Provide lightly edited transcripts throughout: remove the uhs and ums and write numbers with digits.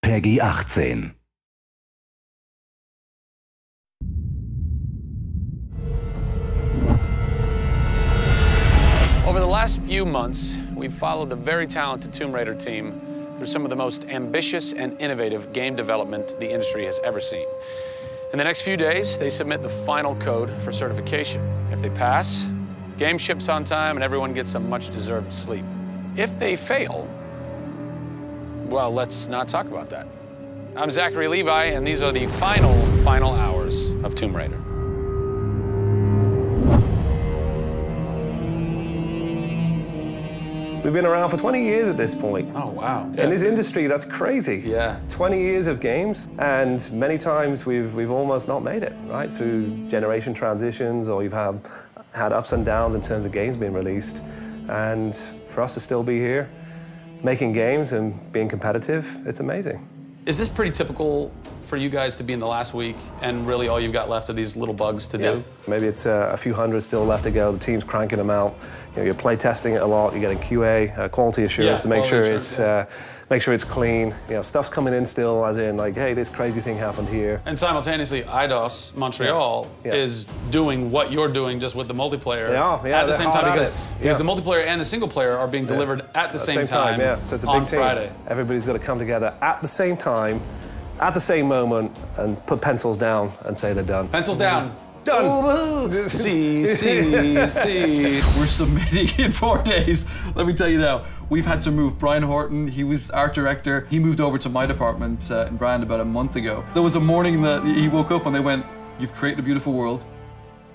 Peggy 18. Over the last few months, we've followed the very talented Tomb Raider team through some of the most ambitious and innovative game development the industry has ever seen. In the next few days, they submit the final code for certification. If they pass, game ships on time and everyone gets a much-deserved sleep. If they fail, well, let's not talk about that. I'm Zachary Levi, and these are the final hours of Tomb Raider. We've been around for 20 years at this point. Oh, wow. In this industry, that's crazy. Yeah. 20 years of games, and many times we've almost not made it, right? Through generation transitions, or you've had ups and downs in terms of games being released. And for us to still be here, making games and being competitive, it's amazing. Is this pretty typical for you guys to be in the last week and really all you've got left are these little bugs to do? Maybe it's a few hundred still left to go. The team's cranking them out. You know, you're play testing it a lot. You're getting QA, quality assurance, to make sure it's clean. You know, stuff's coming in still, as in like, hey, this crazy thing happened here. And simultaneously, Eidos, Montreal, is doing what you're doing just with the multiplayer at the same time, because the multiplayer and the single player are being delivered at the same time. So it's a big on team. Friday. Everybody's got to come together at the same time, at the same moment, and put pencils down and say they're done. Pencils down. Done. See. We're submitting in 4 days. Let me tell you now, we've had to move Brian Horton. He was art director. He moved over to my department in Brand about a month ago. There was a morning that he woke up and they went, "You've created a beautiful world.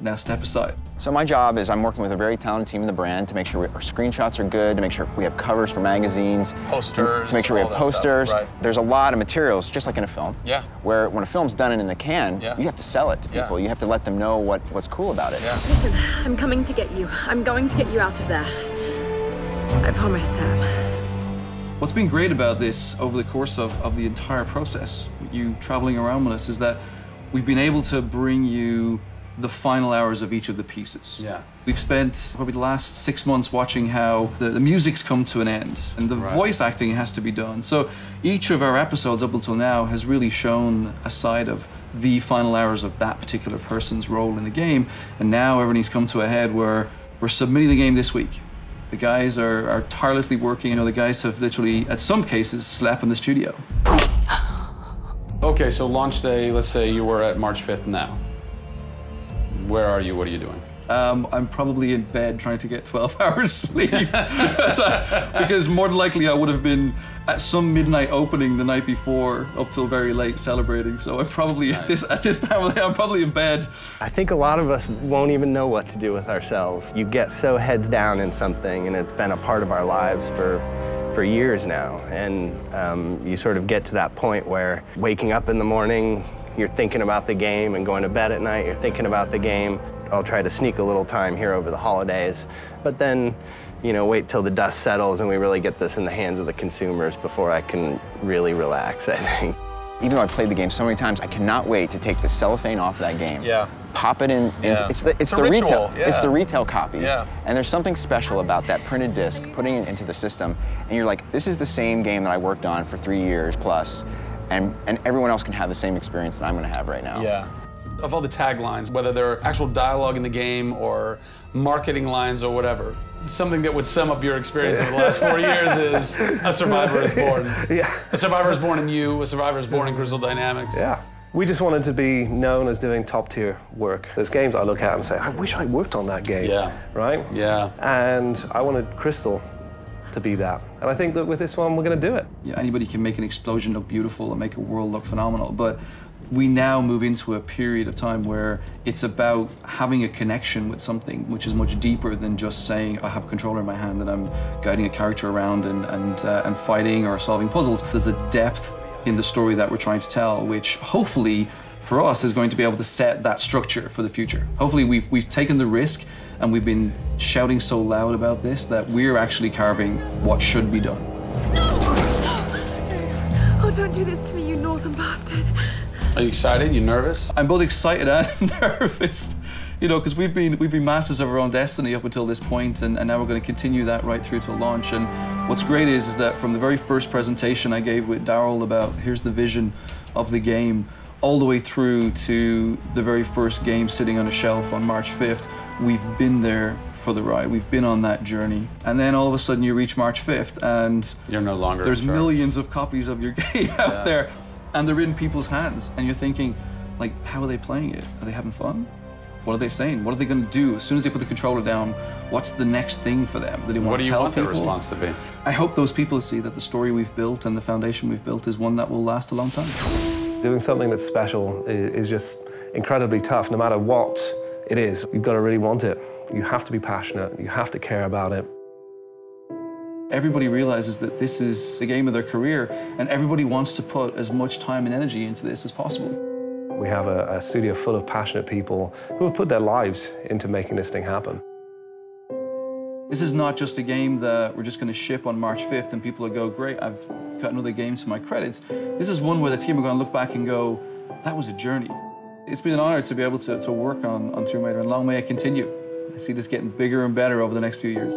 Now step aside." So my job is I'm working with a very talented team in the brand to make sure our screenshots are good, to make sure we have covers for magazines, posters, to make sure we have posters. Stuff, right. There's a lot of materials, just like in a film, where when a film's done and in the can, you have to sell it to people. You have to let them know what's cool about it. Listen, I'm coming to get you. I'm going to get you out of there. I promise, Sam. What's been great about this over the course of the entire process, you traveling around with us, is that we've been able to bring you the final hours of each of the pieces. We've spent probably the last 6 months watching how the music's come to an end and the voice acting has to be done. So each of our episodes up until now has really shown a side of the final hours of that particular person's role in the game. And now everything's come to a head where we're submitting the game this week. The guys are tirelessly working. You know, the guys have literally, at some cases, slept in the studio. Okay, so launch day, let's say you were at March 5th now. Where are you? What are you doing? I'm probably in bed trying to get 12 hours sleep. Because more than likely I would have been at some midnight opening the night before up till very late celebrating. So I'm probably at this time of the day, I'm probably in bed. I think a lot of us won't even know what to do with ourselves. You get so heads down in something, and it's been a part of our lives for years now. And you sort of get to that point where waking up in the morning, you're thinking about the game, and going to bed at night, you're thinking about the game. I'll try to sneak a little time here over the holidays, but then, you know, wait till the dust settles and we really get this in the hands of the consumers before I can really relax, I think. Even though I've played the game so many times, I cannot wait to take the cellophane off that game. Pop it in. It's the retail. It's the retail copy. And there's something special about that printed disc, putting it into the system, and you're like, this is the same game that I worked on for 3 years plus. And everyone else can have the same experience that I'm going to have right now. Of all the taglines, whether they're actual dialogue in the game or marketing lines or whatever, something that would sum up your experience over the last 4 years is a survivor is born. A survivor is born in you, a survivor is born in Crystal Dynamics. We just wanted to be known as doing top-tier work. There's games I look at and say, I wish I worked on that game, right? And I wanted Crystal to be that. And I think that with this one, we're going to do it. Anybody can make an explosion look beautiful and make a world look phenomenal, but we now move into a period of time where it's about having a connection with something which is much deeper than just saying, I have a controller in my hand and I'm guiding a character around and fighting or solving puzzles. There's a depth in the story that we're trying to tell, which hopefully for us is going to be able to set that structure for the future. Hopefully we've taken the risk and we've been shouting so loud about this that we're actually carving what should be done. No! Oh, don't do this to me, you northern bastard. Are you excited? You nervous? I'm both excited and nervous. You know, because we've been masters of our own destiny up until this point, and now we're going to continue that right through to launch. And what's great is that from the very first presentation I gave with Daryl about here's the vision of the game, all the way through to the very first game sitting on a shelf on March 5th, we've been there for the ride. We've been on that journey. And then all of a sudden you reach March 5th and you're no longer there's millions of copies of your game out there, and they're in people's hands. And you're thinking, like, how are they playing it? Are they having fun? What are they saying? What are they going to do? As soon as they put the controller down, what's the next thing for them? Do they want to tell people? What do you want their response to be? I hope those people see that the story we've built and the foundation we've built is one that will last a long time. Doing something that's special is just incredibly tough, no matter what it is. You've got to really want it. You have to be passionate. You have to care about it. Everybody realizes that this is the game of their career, and everybody wants to put as much time and energy into this as possible. We have a studio full of passionate people who have put their lives into making this thing happen. This is not just a game that we're just going to ship on March 5th and people will go, great, I've got another game to my credits. This is one where the team are going to look back and go, that was a journey. It's been an honor to be able to work on Tomb Raider, and long may it continue. I see this getting bigger and better over the next few years.